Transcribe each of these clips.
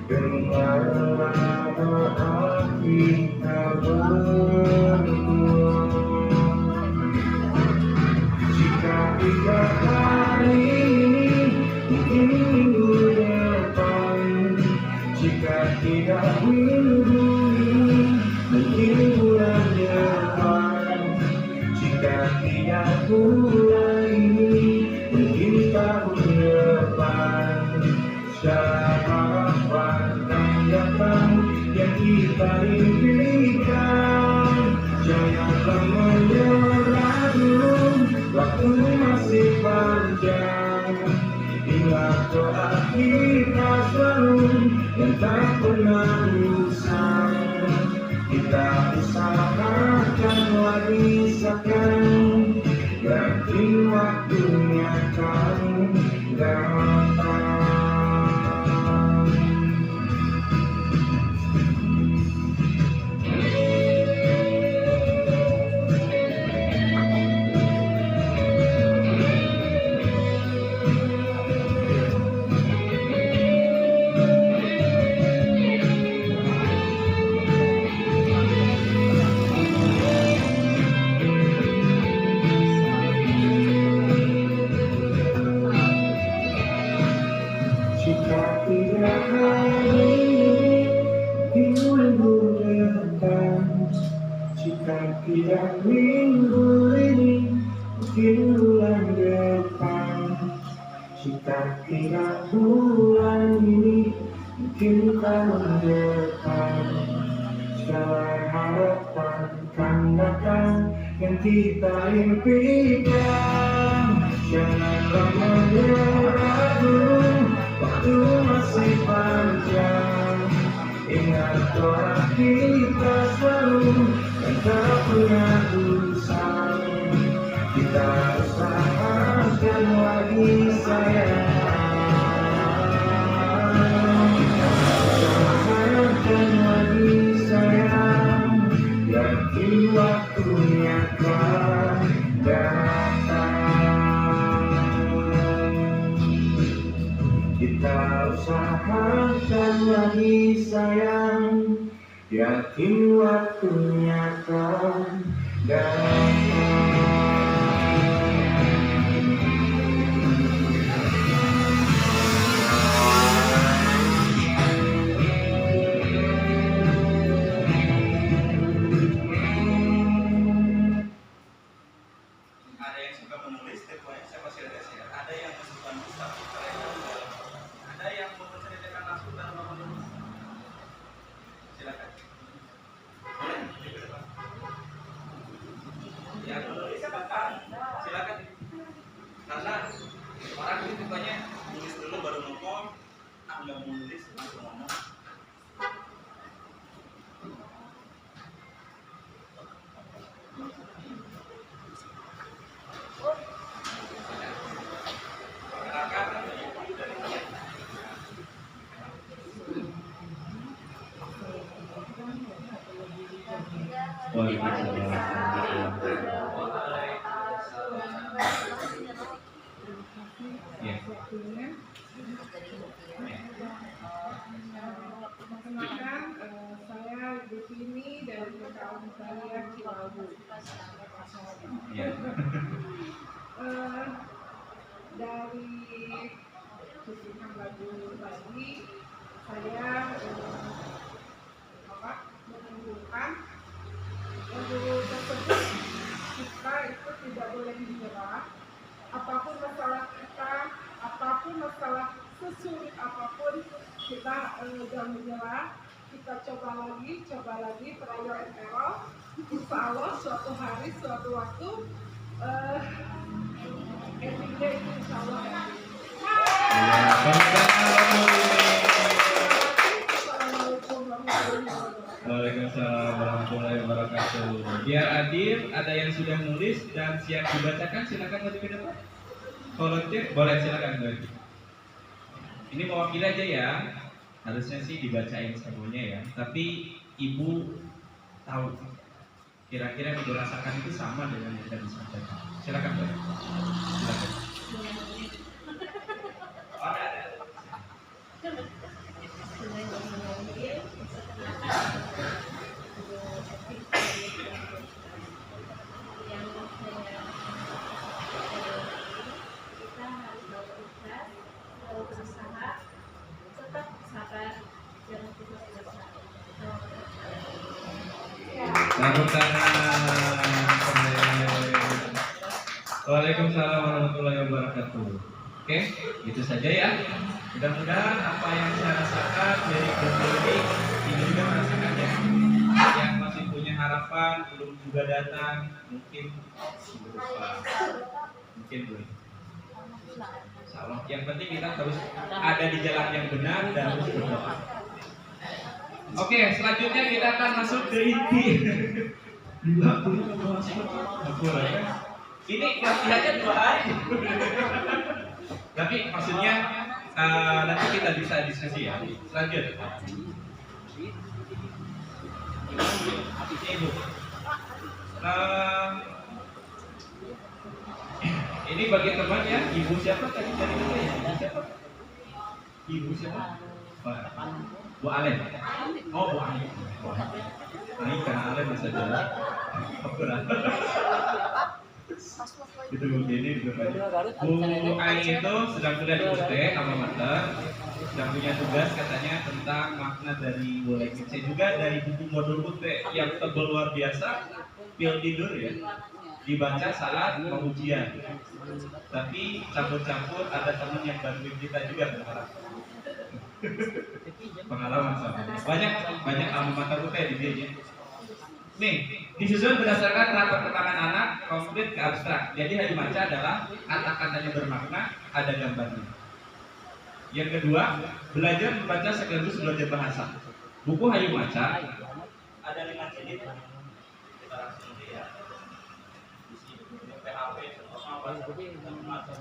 dengarlah doa kita berdua. Jika tidak hari ini, mungkin minggu depan. Jika tidak minggu ini, mungkin bulan depan. Jika tidak bulan ini, mungkin tahun depan. Harapan akan datang yang kita impikan. Janganlah menyerah dulu, waktu masih panjang. Ingat doa kita selalu yang tak pernah usang. Kita usahakan lagi sekarang, yakin waktunya akan datang. Jika tidak hari ini, minggu depan. Jika tidak minggu ini, mungkin bulan depan. Jika tidak bulan ini, mungkin tahun depan. Segala harapan akan datang yang kita impikan. Janganlah menyerah dulu, waktu masih panjang. Ingat doa kita selalu yang tak pernah usang. Kita usahakan lagi sayang. Kita usahakan lagi sayang. Yakin waktunya akan datang. Kita usahakan lagi sayang, yakin waktunya akan datang. Ada yang suka menulis, saya masih ada share. Ada yang suka nulis, ada yang mau menceritakan langsung dalam menulis. Silakan. Yang menulis silakan. Silakan. Karena orang ini tipenya nulis dulu baru ngomong, nggak mau nulis langsung ngomong. Perkenalkan, saya di sini dari PKU saya Cilawu. Dari susunan lagu tadi, saya menunjukkan lagu tersebut kita itu tidak boleh menyerah. Apapun masalah kita, apapun masalah sesulit apapun, kita jangan menyerah. Kita coba lagi, trial and error. Insya Allah suatu hari, suatu waktu, endingnya itu insya Allah happy. Waalaikumsalam warahmatullahi wabarakatuh. Biar adil, ada yang sudah nulis dan siap dibacakan, silakan maju ke depan. Volunteer, boleh silakan maju. Ini mewakili aja ya. Harusnya sih dibacain semuanya ya. Tapi ibu tahu kira-kira yang dirasakan itu sama dengan yang tadi disampaikan. Silakan Mbak. Silakan. Tepuk tangan. Waalaikumsalam warahmatullahi wabarakatuh. Oke, itu saja ya. Mudah-mudahan apa yang saya rasakan dari Gembel ini juga merasakan ya. Yang masih punya harapan belum juga datang, mungkin berupa, mungkin belum. Insyaallah. Yang penting kita terus ada di jalan yang benar dan terus berdoa. Oke, selanjutnya kita akan masuk ke inti. Ini latihannya 2 hari. Tapi maksudnya nanti kita bisa diskusi ya. Lanjut. Ibu. Ini bagi teman ya. Ibu siapa tadi dari mana ya? Ibu siapa? Ibu siapa? Bu Alen. Oh, Bu Alen. Ini karena Alen bisa jalan. Itu begini Bu Ain itu sedang kuliah di UT alma mater, sedang punya tugas katanya tentang makna dari boleh saya juga dari buku modul UT yang tebal luar biasa, pil tidur ya, dibaca saat mau ujian. Tapi campur-campur ada teman yang bantuin kita juga berharap. Pengalaman sama banyak alma mater UT di dia. Nih, disusun berdasarkan rapat keterangan anak, konkret ke abstrak. Jadi Hayu Maca adalah kata-katanya bermakna, ada gambarnya. Yang kedua, belajar membaca sekaligus belajar bahasa. Buku Hayu Maca ada 5 jilid. Kita langsung lihat. Di sini PHP semua bahasa.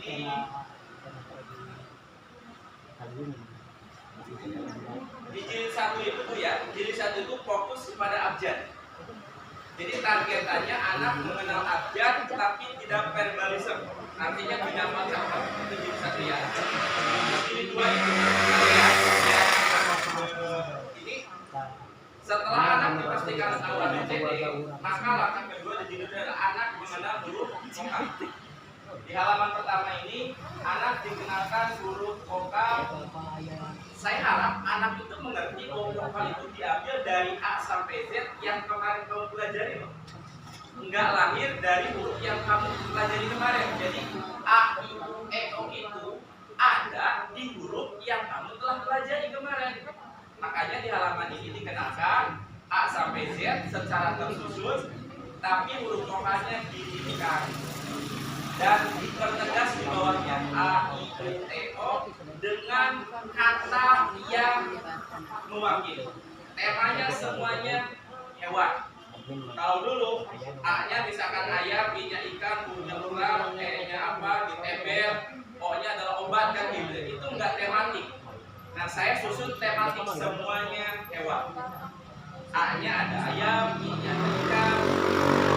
Ini di jilid 1 itu Bu ya, jilid 1 itu fokus kepada abjad. Jadi targetannya anak mengenal abjad tapi tidak verbalism. Artinya tidak mencapai itu jilid 1 ya. Jilid 2 itu ya, ini setelah anak dipastikan tahu ABCD, maka langkah kedua di jilid adalah anak mengenal huruf vokal. Di halaman pertama ini anak dikenalkan huruf vokal. Saya harap anak itu mengerti bahwa vokal itu diambil dari A sampai Z yang kemarin kamu pelajari loh. Enggak lahir dari huruf yang kamu pelajari kemarin. Jadi A, I, U, E, O itu ada di huruf yang kamu telah pelajari kemarin. Makanya di halaman ini dikenalkan A sampai Z secara tersusun, tapi huruf vokalnya didirikan dan dipertegas di bawahnya A, I, U, E, O dengan kata yang mewakili. Temanya semuanya hewan. Kalau dulu A-nya misalkan ayam, I-nya ikan, U-nya ular, E-nya apa, ditembel, O-nya adalah obat kan gitu. Itu enggak tematik. Nah saya susun tematik semuanya hewan. A-nya ada ayam, I-nya ada ikan,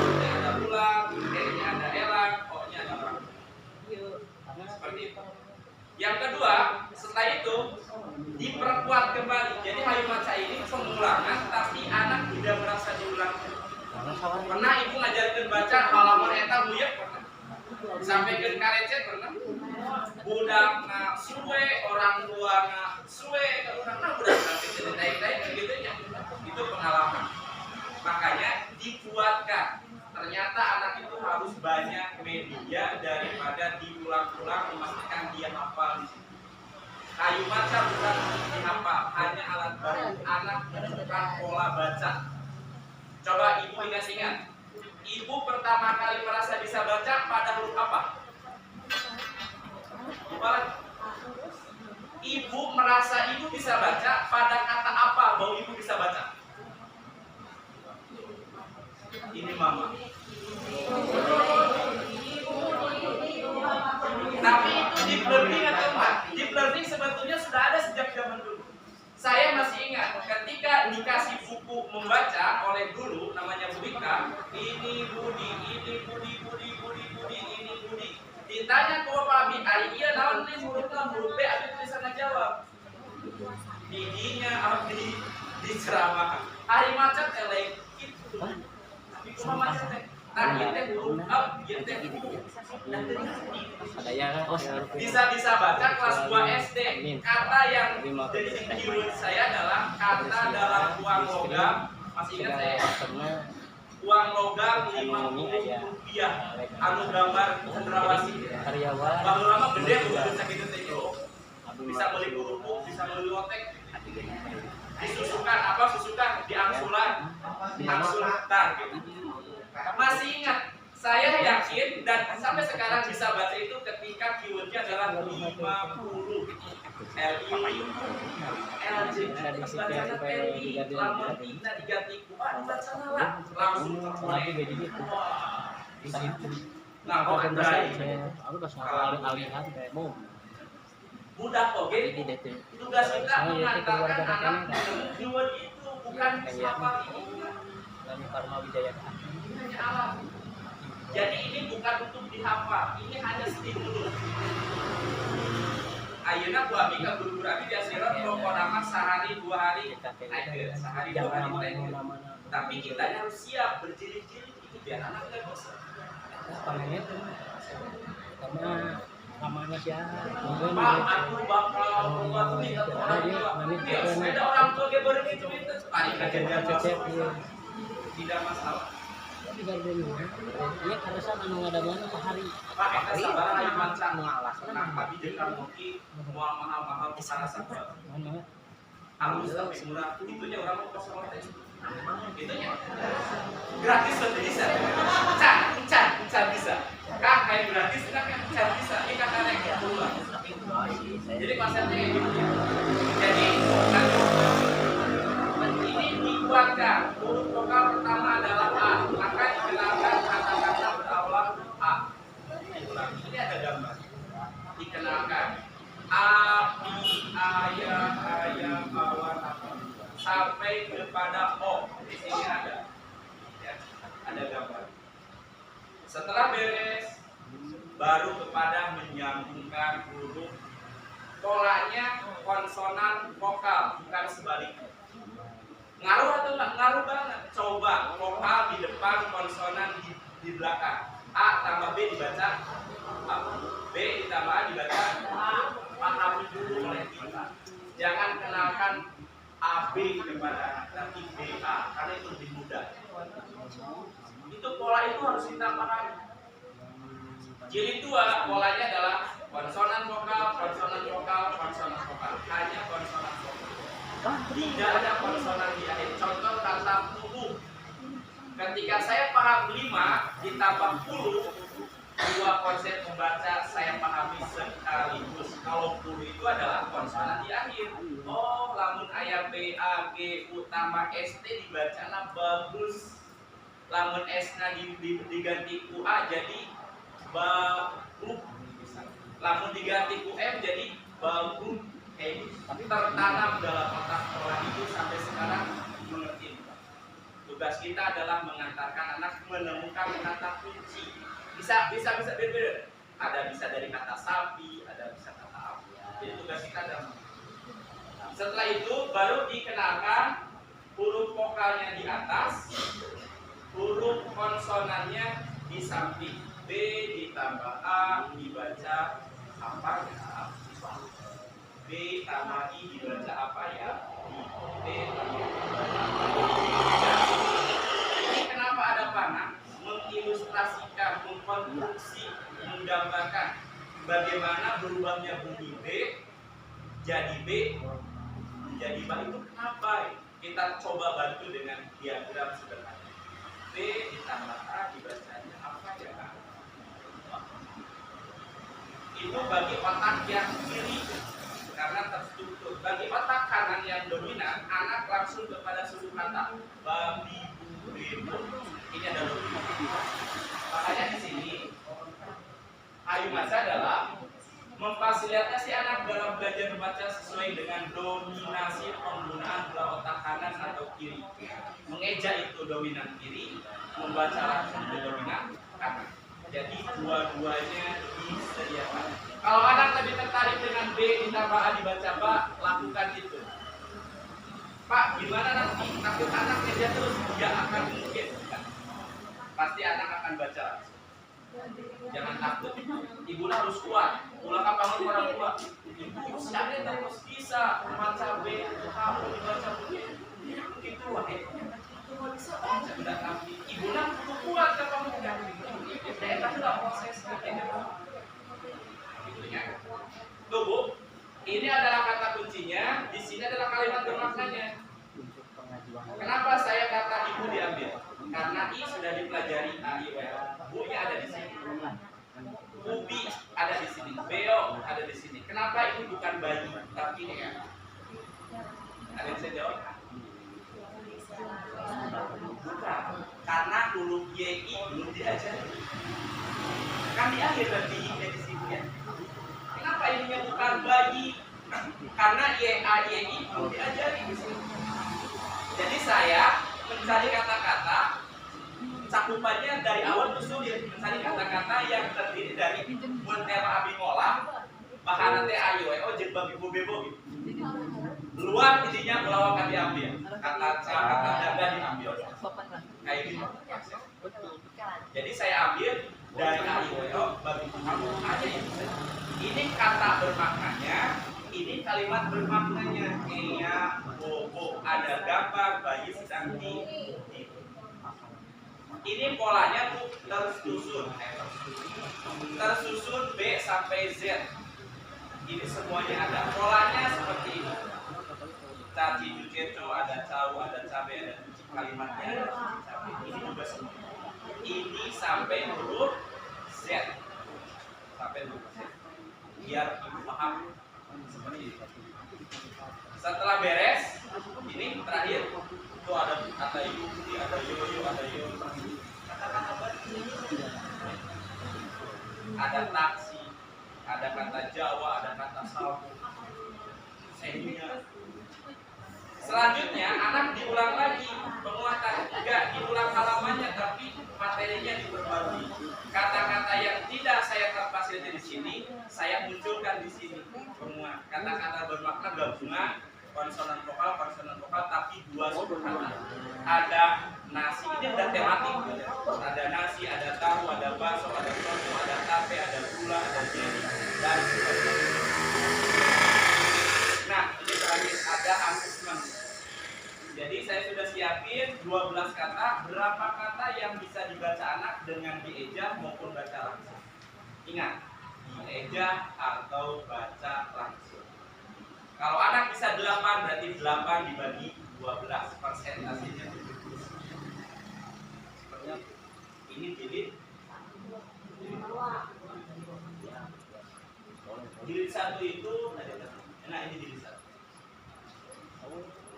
U-nya ada ular, E-nya ada elang, O-nya ada orang. Seperti itu. Yang kedua, setelah itu diperkuat kembali. Jadi Hayu Maca ini pengulangan, tapi anak tidak merasa diulang. Pernah ibu ngajarkan baca halaman eta buyek pernah? Sampai ke karecet pernah? Budak na suwe, orang tua na suwe, orang na budak sampai cerita-cerita gitu ya. Itu pengalaman. Makanya dikuatkan. Ternyata anak itu harus banyak media daripada diulang-ulang memastikan dia hafal di situ. Hayu Maca bukan dihafal, hanya alat bantu anak menentukan pola baca. Coba ibu ingat-ingat. Ibu pertama kali merasa bisa baca pada huruf apa? Ibu merasa ibu bisa baca pada kata apa bahwa ibu bisa baca? Ini mama. Tapi itu deep learning atau enggak? Deep learning sebetulnya sudah ada sejak zaman dulu. Saya masih ingat ketika dikasih buku membaca oleh guru namanya Bu Ika, ini Budi, ini Budi, ini Budi. Ditanya ke Bapak Abi, "Ari iya naon tulis huruf A, huruf B?" Abi tulisan jawab. Didinya Abi diceramah. Hari macet elek itu. Cuma macet teh. Nah, ieu teh huruf ab, ieu teh huruf. Dan ada ya bisa baca kelas 2 SD. Kata yang jadi keyword saya adalah kata dalam uang logam. Masih ingat saya? Uang logam Rp50 anu gambar cendrawasih. karyawan Baru lama gede udah sakitu teh bisa beli kerupuk, bisa beli lotek. Disusukan apa susukan diangsulan gitu. Masih ingat, saya yakin dan sampai sekarang bisa baca itu ketika keywordnya adalah 50 LJ bacanya Teli lamun tina diganti ku dibaca lah langsung terpilih. Nah kok aku udah soal alihan mau budak oke tugas kita mengantarkan anak keyword itu bukan siapa ini Lani Karma Wijaya ini hanya alam. Jadi ini bukan untuk dihafal, ini hanya stimulus. Ayeuna ku abi ka guru-guru abi diasiran pokokna sehari 2 hari sehari 2 hari tapi kita harus siap berjilid-jilid itu biar anak enggak bosan. Panenya tuh karena namanya siapa? Pak, aku bakal membuat kita orang tua. Ada orang tua ge bareng itu itu paling cecep tidak masalah. Iya karena sana anu ngadamana ke hari. Pak, eta sabar aya manca nu alasan abi jeung kamuki moal mahal-mahal kesana sabar. Mana? Halus tapi murah. Itunya orang mau kosong teh. Itunya gratis tuh bisa. Can bisa. Kak kayak gratis kan can bisa. Ini kan ada yang pulang. Jadi konsepnya kayak gitu ya. Jadi ini dikuatkan. Huruf vokal pertama adalah A. Maka dikenalkan kata-kata berawal A. Ini ada gambar. Dikenalkan api, ayam, awan, sampai kepada O. Di sini ada, ya, ada gambar. Setelah beres, baru kepada menyambungkan huruf. Polanya konsonan vokal, bukan sebaliknya. Ngaruh atau nggak? Ngaruh banget. Coba vokal di depan, konsonan di belakang. A tambah B dibaca A. B ditambah A dibaca A. Pahami dulu oleh kita. Jangan kenalkan AB kepada anak, tapi BA karena itu lebih mudah. Itu pola itu harus kita pahami. Jilid 2 polanya adalah konsonan vokal, konsonan vokal, konsonan vokal. Hanya konsonan vokal. Tidak ada konsonan di akhir. Contoh kata puluh. Ketika saya paham 5 ditambah puluh, dua konsep membaca saya pahami sekaligus. Kalau puluh itu adalah konsonan di akhir. Oh, lamun ayat B, A, G, utama ST dibacana bagus. Lamun S-nya diganti ku A jadi bagus. Lamun diganti ku M jadi bagus. Tapi tertanam dalam otak orang itu sampai sekarang mengerti. Tugas kita adalah mengantarkan anak menemukan kata kunci. Bisa beda-beda. Ada bisa dari kata sapi, ada bisa kata api. Jadi tugas kita adalah. Setelah itu baru dikenalkan huruf vokalnya di atas, huruf konsonannya di samping. B ditambah A dibaca apa ya? B tambah I dibaca apa ya? B tambah ini kenapa ada panah? Mengilustrasikan, mengkonstruksi, menggambarkan bagaimana berubahnya bunyi B jadi B menjadi ba. Itu kenapa? Kita coba bantu dengan diagram sederhana. B ditambah A dibacanya apa ya? Itu bagi otak yang kiri karena terstruktur. Bagi otak kanan yang dominan, anak langsung kepada susu kata babi bu. Ini ada logika. Makanya di sini Ayu Masa adalah memfasilitasi anak dalam belajar membaca sesuai dengan dominasi penggunaan dua otak kanan atau kiri. Mengeja itu dominan kiri, membaca langsung ke dominan kanan. Jadi dua-duanya disediakan. Kalau anak lebih tertarik dengan B ditambah A dibaca ba, lakukan itu. Pak, gimana nanti? Takut anak meja terus? Tidak akan mungkin. pasti anak akan baca. Jangan takut. Ibu harus kuat. Ulah kapan orang tua. Ibu siapa terus bisa membaca B, kamu dibaca B. Itu wahai. Sudah kami. Ibu perlu kuat kapan muda. Saya kan sudah proses itunya. Tuh Bu, ini adalah kata kuncinya. Di sini adalah kalimat bermaknanya. Kenapa saya kata ibu diambil? Karena I sudah dipelajari A, I, W. Bu-nya ada di sini. Ubi ada di sini. Beo ada di sini. Kenapa ini bukan bayi tapi ini ya? Ada yang saya jawab? Bukan. Karena huruf YI belum diajari. Kan di akhir nanti I-nya di sini ya. Kenapa ininya bukan bayi? Karena YA, YI belum diajari di sini. Jadi saya mencari kata-kata cakupannya dari awal sulit, mencari kata-kata yang terdiri dari mentera abingola, bahan nanti ayo, jeung babi bebo. Luar intinya pulau akan diambil, kata dada diambil, kayak gitu. Jadi saya ambil dari ayo, babi kamu aja yang ini kata bermaknanya. Ini kalimat bermaknanya iya, bobo, ada gambar bayi sedang di. Ini polanya tuh tersusun B sampai Z. Ini semuanya ada polanya seperti ini. Caci cuceco, ada cau, ada cabai, ada cuci, kalimatnya ada cuci cabai. Ini juga semua. Ini sampai huruf Z. Sampai huruf Z. Biar ibu paham. Seperti itu. Setelah beres, ini terakhir tuh ada kata yuki, ada yoyo, ada yo, ada taksi, ada kata Jawa, ada kata sabu, sehingga selanjutnya anak diulang lagi penguatan, enggak diulang halamannya tapi materinya diperbarui. Kata-kata yang tidak saya terfasilitasi di sini, saya munculkan di sini semua. Kata-kata bermakna gabungan konsonan vokal, tapi dua suku kata. Ada nasi, ini ada tematik. Ada nasi, ada tahu, ada bakso, ada soto, ada tape, ada gula, ada jeli, dan sebagainya. Nah, ini terakhir ada asesmen. Jadi saya sudah siapin 12 kata, berapa kata yang bisa dibaca anak dengan dieja maupun baca langsung. Ingat, dieja atau baca langsung. Kalau anak bisa 8, berarti 8 dibagi 12, persentasenya 70. Sepertinya ini jilid 1 itu, nah ini jilid 1.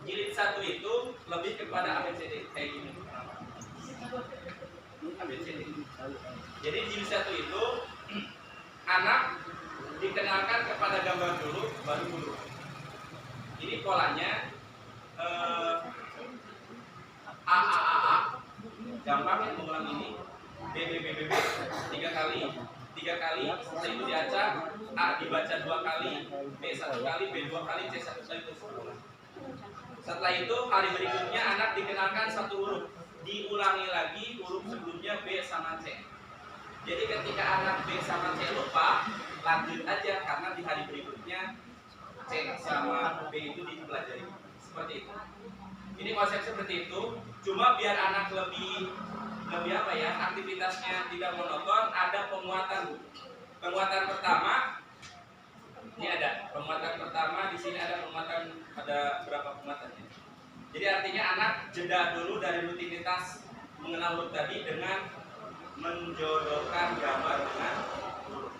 Jilid 1 itu lebih kepada ABCD kayak gini. ABCD. Jadi jilid 1 itu anak dikenalkan kepada gambar dulu, baru huruf. Ini polanya A, gampang ya mengulang ini. B 3 kali. Setelah itu diacak, A dibaca 2 kali, B 1 kali, B 2 kali, C 1 kali, terus ulang. Setelah itu hari berikutnya anak dikenalkan 1 huruf, diulangi lagi huruf sebelumnya B sama C. Jadi ketika anak B sama C lupa, lanjut aja karena di hari berikutnya C sama B itu dipelajari. Seperti itu. Ini konsep seperti itu. Cuma biar anak lebih apa ya, aktivitasnya tidak monoton, ada penguatan. Penguatan pertama ini ada penguatan pertama, di sini ada penguatan, ada berapa penguatannya. Jadi artinya anak jeda dulu dari rutinitas mengenal huruf tadi dengan menjodohkan gambar dengan huruf.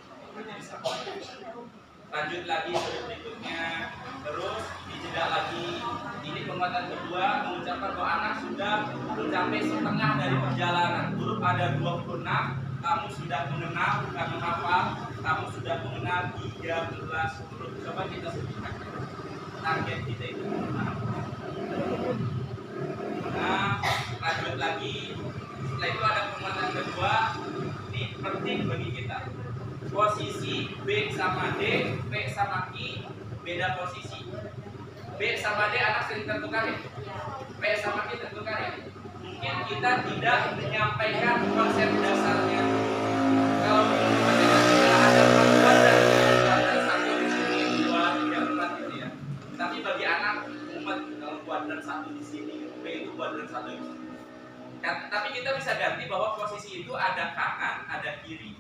Lanjut lagi huruf berikutnya, terus dijeda lagi. Ini penguatan kedua, mengucapkan bahwa anak sudah mencapai setengah dari perjalanan. Huruf ada 26, kamu sudah mengenal, bukan menghafal. Kamu sudah mengenal 13 huruf. Coba kita sebutkan target kita itu. Nah, lanjut lagi. Setelah itu ada penguatan kedua. Ini penting bagi kita. Posisi B sama D, P sama Q beda posisi. B sama D anak sering tertukar ya? P sama Q tertukar ya? Mungkin mungkin kita tidak menyampaikan konsep dasarnya. Kalau kita ada perbuatan dan satu di sini, dua, tiga, empat gitu ya. Tapi bagi anak umat kalau buat dan satu di sini, B itu buat dan satu di sini. Tapi kita bisa ganti bahwa posisi itu ada kanan, ada kiri.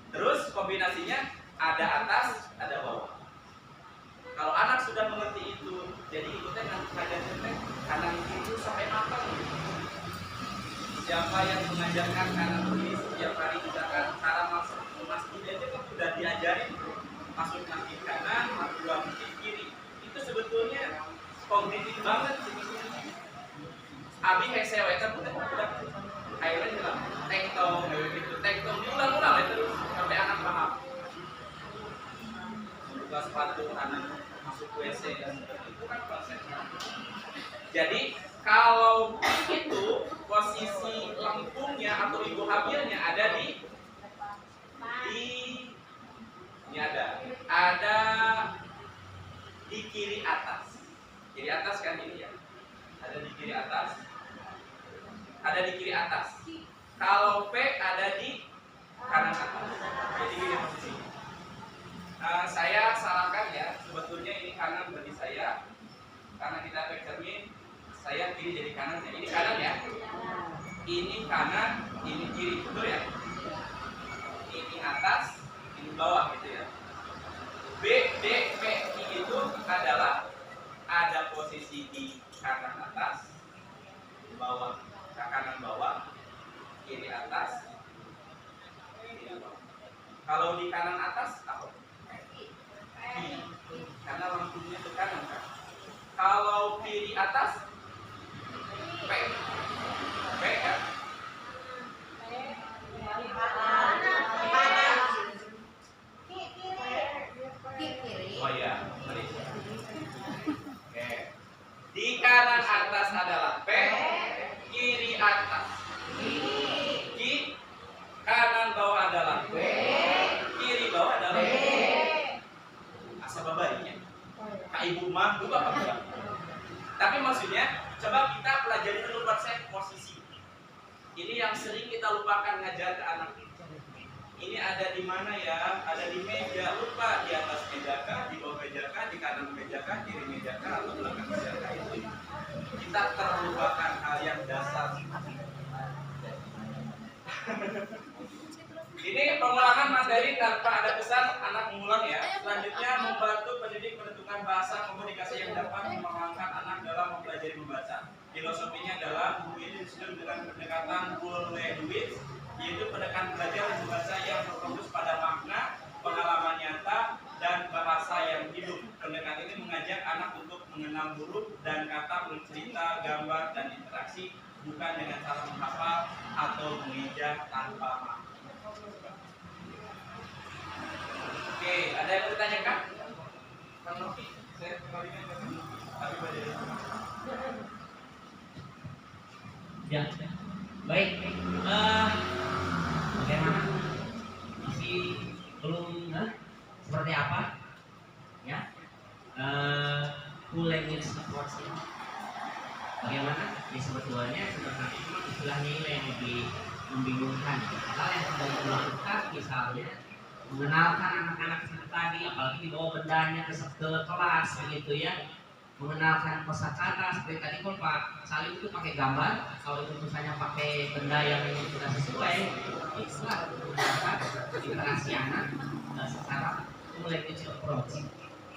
Terus kombinasinya ada atas, ada bawah. Kalau anak sudah mengerti itu, jadi ikutnya nanti ngajarnya kanan kiri sampai matang. Siapa yang mengajarkan kanan kiri setiap hari misalkan cara masuk ke masjid itu kan sudah diajarin masuk masjid kanan, masuk masjid kiri. Itu sebetulnya kognitif banget sebetulnya. Abi hesewe kan udah akhirnya bilang tektong gitu, tektong diulang-ulang itu sampai anak paham. Buka sepatu anak masuk WC dan itu kan konsepnya. Jadi kalau itu posisi lengkungnya atau ibu hamilnya ada di ini ada di kiri atas. Kiri atas kan ini ya. Ada di kiri atas. Ada di kiri atas. Kalau P ada di kanan atas. Jadi ini posisinya. Saya sarankan ya, sebetulnya ini kanan bagi saya. Karena kita efek cermin, saya kiri jadi kanan. Ini kanan ya. Ini kanan, ini kiri, betul ya. Ini atas, ini bawah gitu ya. B, D, P, I itu adalah ada posisi di kanan atas, bawah, kanan bawah, kiri atas, kiri bawah. Kalau di kanan atas apa? Kiri, karena lengkungnya ke kanan kan. Kalau kiri atas, P, P kan? Oh iya, sorry. Oke. Di kanan atas adalah P, kiri atas Ki, kanan bawah adalah B, kiri bawah adalah B. Asal babarinya. Kak ibu mah dulu apa enggak? Tapi maksudnya, coba kita pelajari dulu konsep posisi. Ini yang sering kita lupakan ngajar ke anak. Ini ada di mana ya? Ada di meja, lupa di atas meja kah, di bawah meja kah, di kanan meja kah, kiri meja kah, atau belakang meja kah, itu. Kita terlupakan hal yang dasar. Ini pengulangan materi tanpa ada pesan anak mengulang ya. Selanjutnya membantu pendidik menentukan bahasa komunikasi yang dapat mengangkat anak dalam mempelajari membaca. Filosofinya adalah buku ini disusun dengan pendekatan whole language, yaitu pendekatan belajar membaca yang berfokus pada makna, pengalaman nyata, dan bahasa yang hidup. Pendekatan ini mengajak anak untuk mengenal huruf dan kata, bercerita, gambar, dan interaksi, bukan dengan cara menghafal atau mengeja tanpa makna. Oke, ada yang mau ditanyakan? Pak Novi, saya kembalikan ke Abi Badai. Ya, baik. Bagaimana? Masih belum seperti apa? Ya, mulai approach ini. Bagaimana? Ya sebetulnya sebenarnya memang istilahnya ini yang lebih membingungkan. Hal yang sedang dilakukan misalnya mengenalkan anak-anak seperti tadi, apalagi dibawa bendanya ke kelas begitu ya. Mengenalkan kosakata seperti tadi kan Pak Salim itu pakai gambar, kalau itu misalnya pakai benda yang tidak sesuai, itulah menggunakan interaksi anak secara language approach,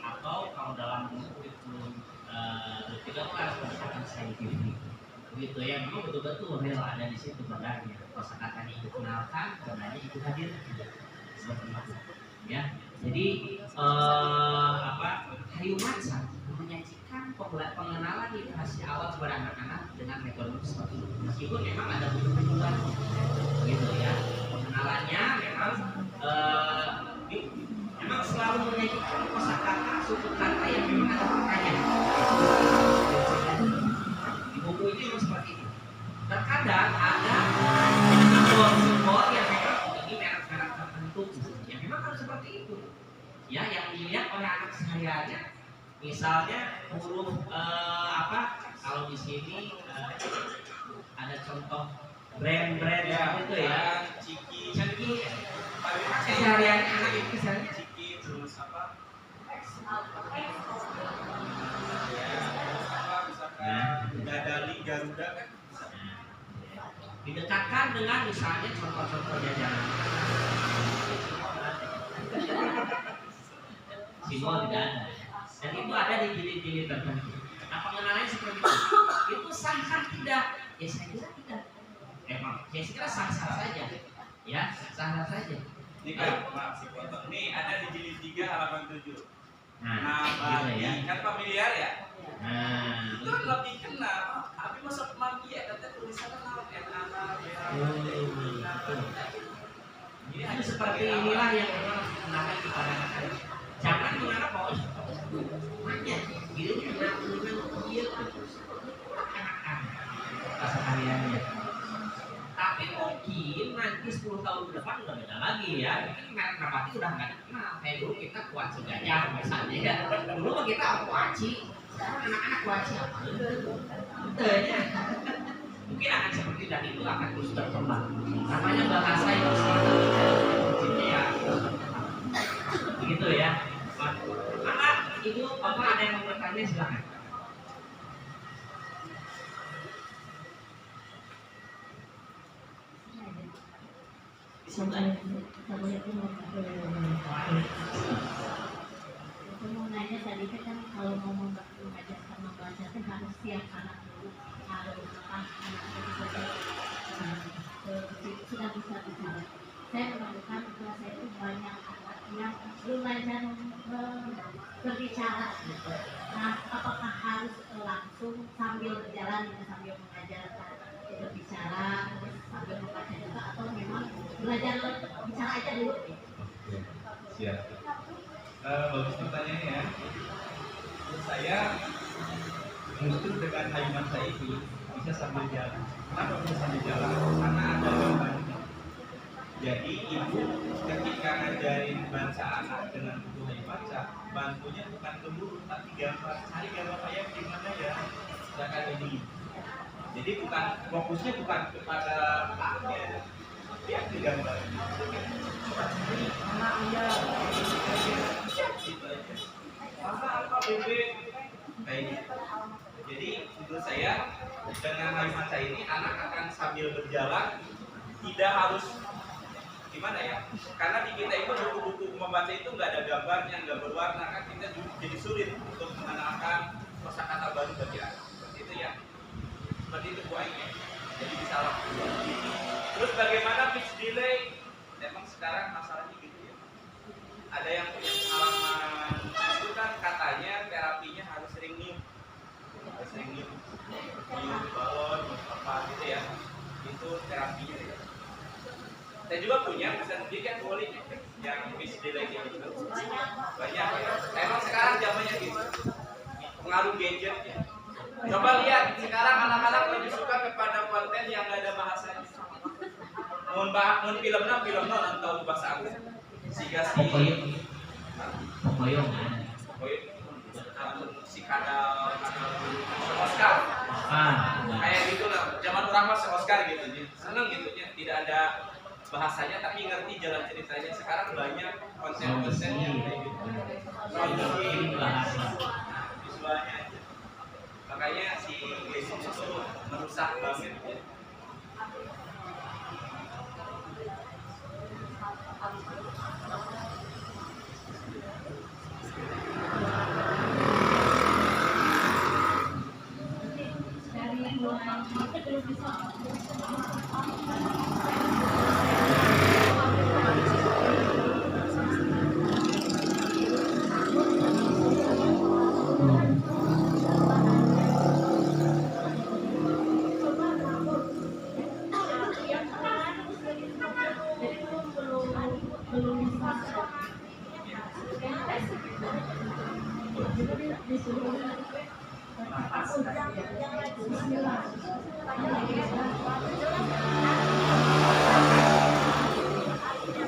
atau kalau dalam kurikulum 13 kosakata saintifik begitu ya. Memang betul-betul real ada di situ bendanya, kosakatanya itu kenalkan, bendanya itu hadir seperti itu ya. Jadi Hayu Macan menyajikan pengenalan literasi awal kepada anak-anak dengan metode seperti itu. Meskipun memang ada buku-bukuan gitu ya. Pengenalannya memang selalu menyajikan kosakata, suku kata yang memang ada maknanya. Di buku ini memang seperti itu. Terkadang ada simbol-simbol yang memang ini merek-merek tertentu yang memang harus seperti itu. Ya, yang dilihat oleh anak sehari-hari. Misalnya huruf kalau di sini ada contoh brand-brand Ya, itu ya. Ciki, Ciki, paling keseharian anak itu keseharian. Ciki, terus apa? Ya, terus apa? Misalkan Dadali, Garuda kan bisa. Didekatkan dengan misalnya contoh-contoh jajanan. Simbol tidak ada. Dan itu ada di jilid-jilid tertentu. Nah pengenalannya seperti itu. Itu sah-sah tidak? Ya saya kira tidak. Emang, saya kira sah-sah saja. Ya, sah-sah saja. Ini kan, maaf si potong. Nih ada di jilid 3 halaman 7. Nah, Nabati, gitu ya. kan familiar ya? Nah, Itu lebih kenal. Tapi masa pemanggi ya, katanya tulisannya naon enak ya. Jadi hanya seperti inilah yang memang harus dikenakan kepada anak-anak. Jangan menganggap bahwa banyak gitu dengan dia anak-anak kesehariannya. Tapi mungkin nanti 10 tahun ke depan udah beda lagi ya. Mungkin merek Nabati udah nggak dikenal. Kayak dulu kita kuaci gajah misalnya ya. Dulu mah kita kuaci. Sekarang anak-anak kuaci apa? Betul ya. Mungkin akan seperti dan itu akan terus berkembang. Namanya bahasa yang ya. Begitu ya. Maka ibu bapak ada yang mau bertanya silakan. Aku mau nanya tadi kan kalau mau mengajarkan membaca itu harus tiap anak dulu harus anak itu sudah bisa bicara. Saya menemukan kelas saya itu banyak anak yang belum belajar berbicara. Nah, apakah harus langsung sambil berjalan sambil mengajarkan berbicara sambil membaca juga atau memang belajar bicara aja dulu? Siap. Bagus pertanyaannya ya. Menurut saya justru dengan hayuman saya itu bisa sambil jalan. Kenapa bisa sambil jalan? Karena ada gambarnya. Jadi ibu ketika ngajarin baca anak dengan buku hayu baca, bantunya bukan gembur tapi gambar. Cari gambar ayam di mana ya? Misalkan ini. Jadi bukan fokusnya bukan kepada haknya, dia di gambar. Apa bebek kayak gitu. Jadi menurut saya dengan hayuman ini anak akan sambil berjalan, tidak harus gimana ya? Karena di kita itu buku-buku membaca itu nggak ada gambarnya, nggak berwarna kan kita jadi sulit untuk mengenalkan kosakata baru bagi anak. Seperti itu ya. Seperti itu buahnya. Jadi bisa lakukan. Terus bagaimana pitch delay? Memang sekarang masalahnya gitu ya. Ada yang punya pengalaman itu kan katanya terapinya harus sering niup, balon, apa gitu ya. Itu terapinya ya. Saya juga punya bisa kan boleh yang pitch delay gitu. Banyak ya. Emang sekarang zamannya gitu. Pengaruh gadget ya. Coba lihat sekarang anak-anak lebih suka kepada konten yang nggak ada bahasanya. Mun filmnya nonton bahasa Inggris. Pokoyong. Si kadal Oscar. Kayak gitu lah. Zaman orang mas Oscar gitu. Seneng gitu ya. Tidak ada bahasanya tapi ngerti jalan ceritanya. Sekarang banyak konten-konten yang kayak gitu. Bahasa. Visualnya aja. Makanya si gadget itu merusak banget ya. Dari mulai itu belum bisa.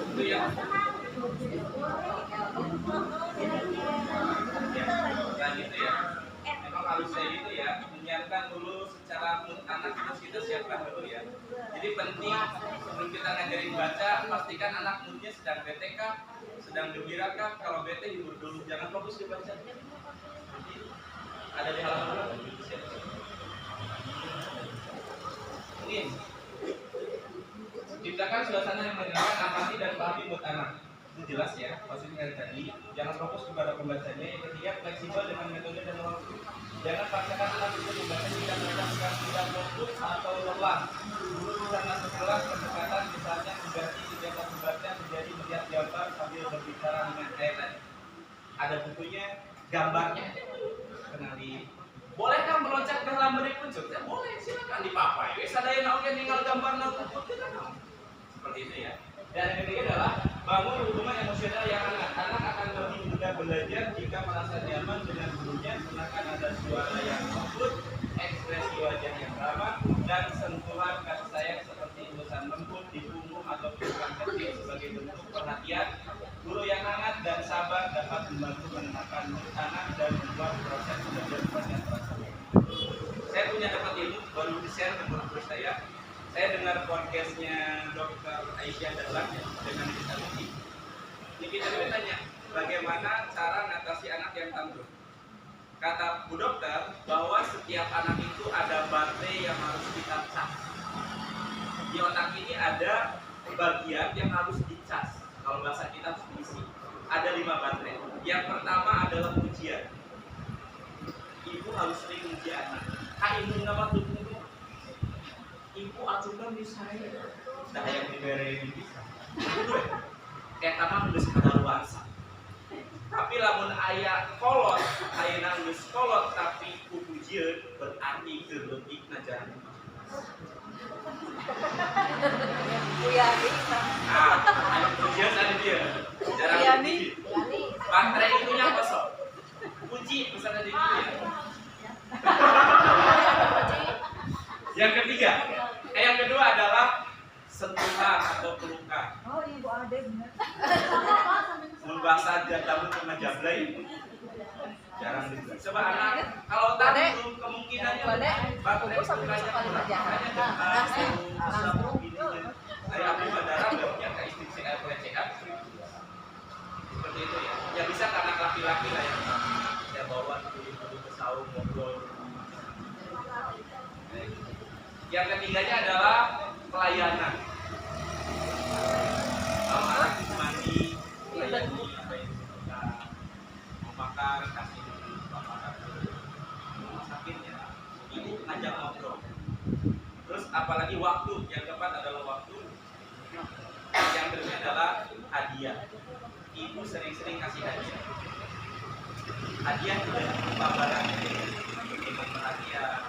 Itu ya. Nah gitu ya. Memang harus kayak gitu ya. Menyiapkan dulu secara mood anak terus kita siapkan ini sebelum kita ngajarin baca, pastikan anak moodnya sedang bete kah, sedang gembira kah? Kalau bete hibur dulu, jangan fokus di baca. Ada di halaman berapa? Ini ciptakan suasana yang menyenangkan, amati dan pahami buat anak. Itu jelas ya, maksudnya dari tadi. Jangan fokus kepada pembacanya. Yang ketiga, fleksibel dengan metode dan waktu. Jangan paksakan anak untuk membaca jika mereka tidak fokus atau lelah. Guru bisa masuk kelas pendekatan, misalnya mengganti kegiatan membaca menjadi melihat gambar sambil berbicara dengan ayat. Ada bukunya, gambarnya. Kenali. Bolehkah meloncat ke halaman berikut? Ya, boleh, silakan dipapai. Sadaya oke tinggal gambar seperti itu ya. Dan yang ketiga adalah bangun hubungan emosional yang hangat. Anak akan lebih mudah belajar jika merasa nyaman dengan gurunya, sedangkan ada suara yang lembut, ekspresi wajah yang ramah, dan sentuhan kasih sayang seperti ulusan lembut di punggung atau pelukan kecil sebagai bentuk perhatian. Guru yang hangat dan sabar dapat membantu menenangkan mood anak dan membuat proses belajar semakin terasa. Saya punya dapat ilmu baru di-share ke guru saya. Saya dengar podcastnya Dr. Aisyah Dahlan ya, dengan kita ini. Ini kita tanya, bagaimana cara mengatasi anak yang tantrum? Kata Bu Dokter bahwa setiap anak itu ada baterai yang harus kita cas. Di otak ini ada bagian yang harus dicas. Kalau bahasa kita harus diisi. Ada 5 baterai. Yang pertama adalah ujian. Ibu harus sering uji anak. Ibu nama tubuh. Ibu acukan di saya. Dah yang diberi bisa. Kayak taman geus kadaluarsa. Tapi lamun aya kolot, ayeuna geus kolot tapi pupujieun berarti terlebih ngajaran. Ada pupujieun ada dia. Jarang uji. Baterai itunya kosong. Uji misalnya di dia. Yang ketiga, yang kedua adalah sentuhan atau pelukan. Oh, Ibu Ade benar. Mun bahasa jadamu sama jablay jarang juga. Coba anak kalau tadi kemungkinannya baterai pelukannya kurang. Saya ambil bandara belumnya ke instruksi LPCA. Seperti itu ya. Ya bisa karena laki-laki lah yang saya bawa dulu ke saung ngobrol. Yang ketiganya adalah pelayanan. Kalau anak mandi, melayani apa yang kita mau makan, kasih dulu, makan dulu. Sakitnya, ini ngajak ngobrol. Terus apalagi waktu, yang keempat adalah waktu. Yang kelima adalah hadiah. Ibu sering-sering kasih hadiah. Hadiah tidak berupa barang, hadiah.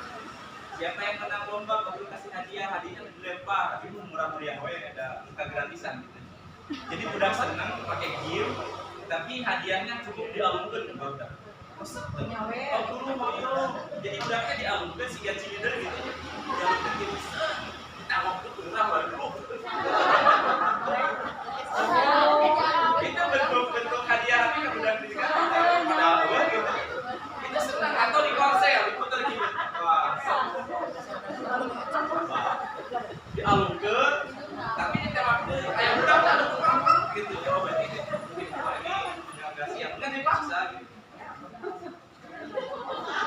Siapa yang menang lomba baru kasih hadiah, hadiahnya dilempar, tapi murah-meriah wae ada bukan gratisan gitu. Jadi budak senang pakai gift, tapi hadiahnya cukup dialungkeun ke budak. Oh guru mau, jadi budaknya dialungkeun si gaji leader gitu. Dialungkeun gitu. Kita waktu kurang baru. Itu bentuk hadiah tapi ke budak dikasih padahal gitu. Itu senang atau di konser diputer gitu. Dialungkeun tapi di waktu kayak budak ada kurang gitu ya berarti ini enggak siap kan dipaksa gitu.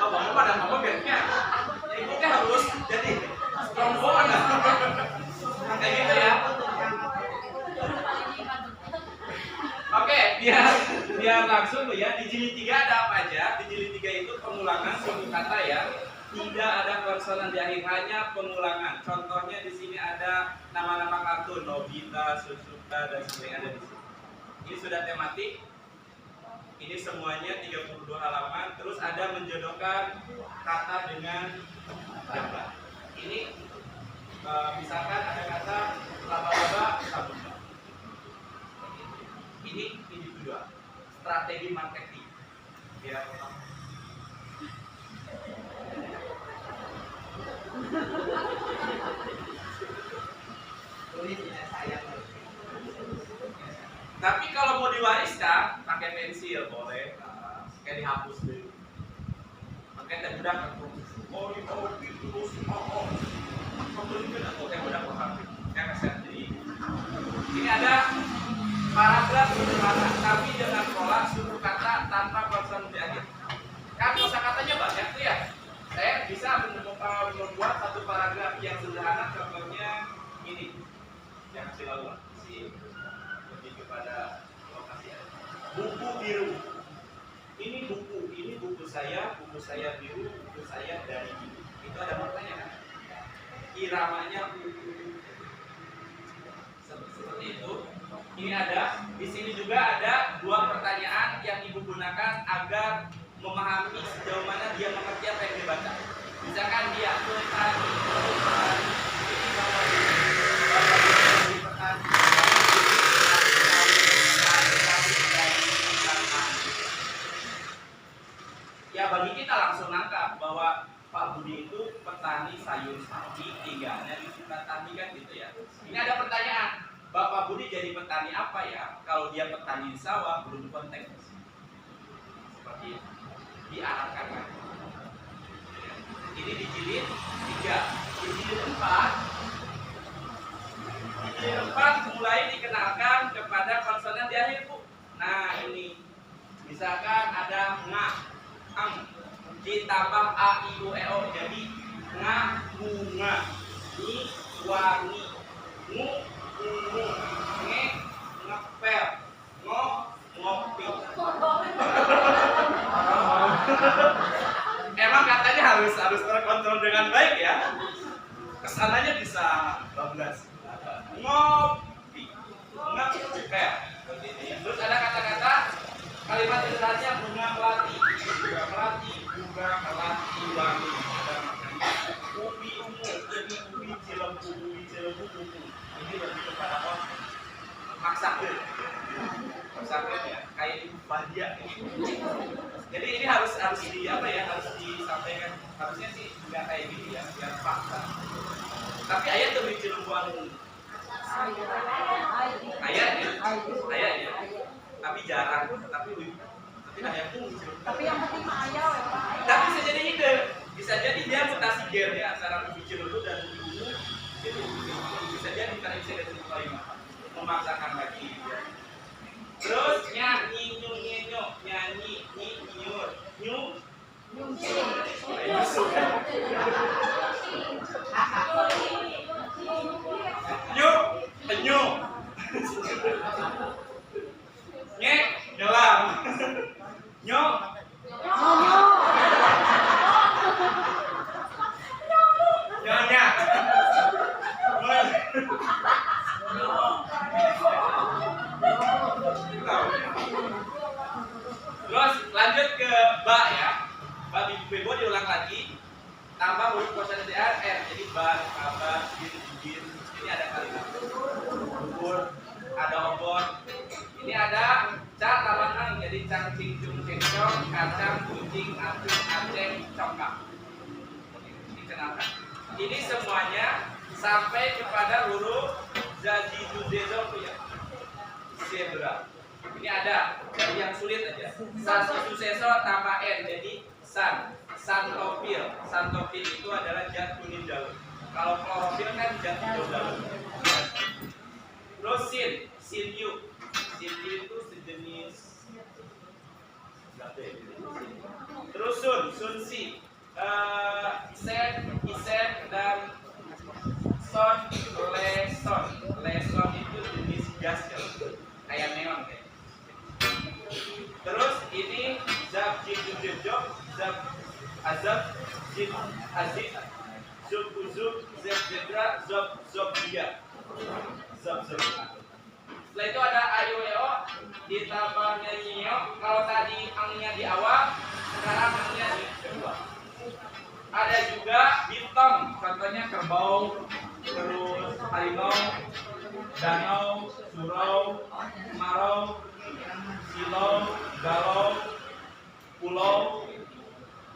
Oh bapak pada ngomong biarnya ya ibu kan harus jadi rombongan kayak gitu ya. Oke, biar langsung ya. Di jilid 3 ada apa aja? Di jilid 3 itu pengulangan suku kata ya. Tidak ada konsonan di akhir, hanya pengulangan. Contohnya di sini ada nama-nama kartun, Nobita, Suzuka dan sebagainya ada di sini. Ini sudah tematik. Ini semuanya 32 halaman. Terus ada menjodohkan kata dengan gambar. Ini misalkan ada kata laba-laba, sabun. Ini individual, strategi marketing. Biar tapi kalau mau diwariskan pakai pensil boleh, kayak dihapus dulu. Makanya udah terus terus belikan atau udah paham. Yang Ini ada paragraf sederhana tapi dengan pola suku kata tanpa konsonansi akhir. Kan kosakatanya banyak tuh ya. Saya bisa membuat satu paragraf yang sederhana, contohnya ini. Yang hasil lalu lebih kepada lokasi. Buku biru. Ini buku saya biru, buku saya dari biru. Itu ada maknanya kan? Iramanya seperti itu. Ini ada, di sini juga ada dua pertanyaan yang ibu gunakan agar memahami sejauh mana dia mengerti apa yang dibaca. Misalkan dia petani, ini bapak petani. Ya bagi kita langsung nangkap bahwa Pak Budi itu petani sayur sawi, tinggalnya di Sukatani kan gitu ya. Ini ada pertanyaan, Bapak Budi jadi petani apa ya? Kalau dia petani sawah belum konteks. Seperti itu. Diarahkan kan. Ini di jilid 3, di jilid 4. Di jilid 4 mulai dikenalkan kepada konsonan di akhir, Bu. Nah, ini misalkan ada ditambah a i u e o jadi bunga, ni wangi, ungu, ngepel, ngopi. Emang katanya harus terkontrol dengan baik ya. Kesananya bisa bablas. Ngopi, ngepel. Terus ada kata-kata kalimat istilahnya bunga melati, bunga melati wangi. Ada maknanya. Ubi ungu, ubi cilembu, kuku. Ini lebih kepada apa? Maksakir ya, kayak badia ini. Jadi ini harus di apa ya? Harus disampaikan. Harusnya sih nggak kayak gini ya, biar fakta. Tapi ayat lebih cilembuan. Ayat ya. Tapi jarang, tapi ayat pun Tapi yang penting mah ayah ya Pak. tapi bisa jadi ide, bisa jadi dia mutasi gernya antara ubi cilembu dan ubi ungu, jadi bisa jadi karena bisa dari kalimat memaksakan lagi ya. Terus nyanyi penyu nyelam nyonya terus lanjut ke ba ya. Ba bebo diulang lagi, tambah huruf konsonansi r, jadi ba, kabar, bin. Ini ada kalimat bubur, ada obor. Ini ada ca tabanan, jadi cangcing, cengcong, kacang, kucing, acung, aceng, congkak. Dikenalkan. Ini semuanya sampai kepada huruf zajidudezo ya. Zebra. Ini ada dari yang sulit aja. Sasuseso tambah n, jadi santofil. Santofil itu adalah zat kuning daun. Kalau klorofil kan zat hijau daun. Terus sinyu itu sejenis. Terus sunsi, isen dan leson itu jenis gas ya, kayak neon kayak. Terus ini zab jibjub, zab azab, jib azib, zub uzub, zeb zebra, zob dia, zob. Setelah itu ada ayo ditambah nyanyiyo. Kalau tadi angnya di awal, sekarang angnya di kedua. Ada juga bintang, contohnya kerbau, terus harimau, danau, surau, kemarau, silau, galau, pulau.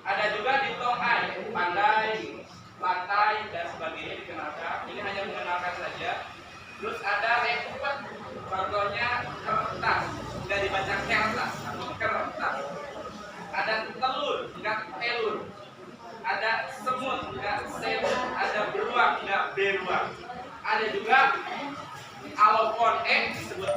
Ada juga bintang ai, pandai, pantai dan sebagainya dikenalkan. Ini hanya mengenalkan saja. Terus ada reput, contohnya kertas, nggak dibaca kertas, kertas. Ada telur, nggak telur. Ada semut, nggak semut. Ada beruang, nggak beruang. Ada juga Kalau phone disebutnya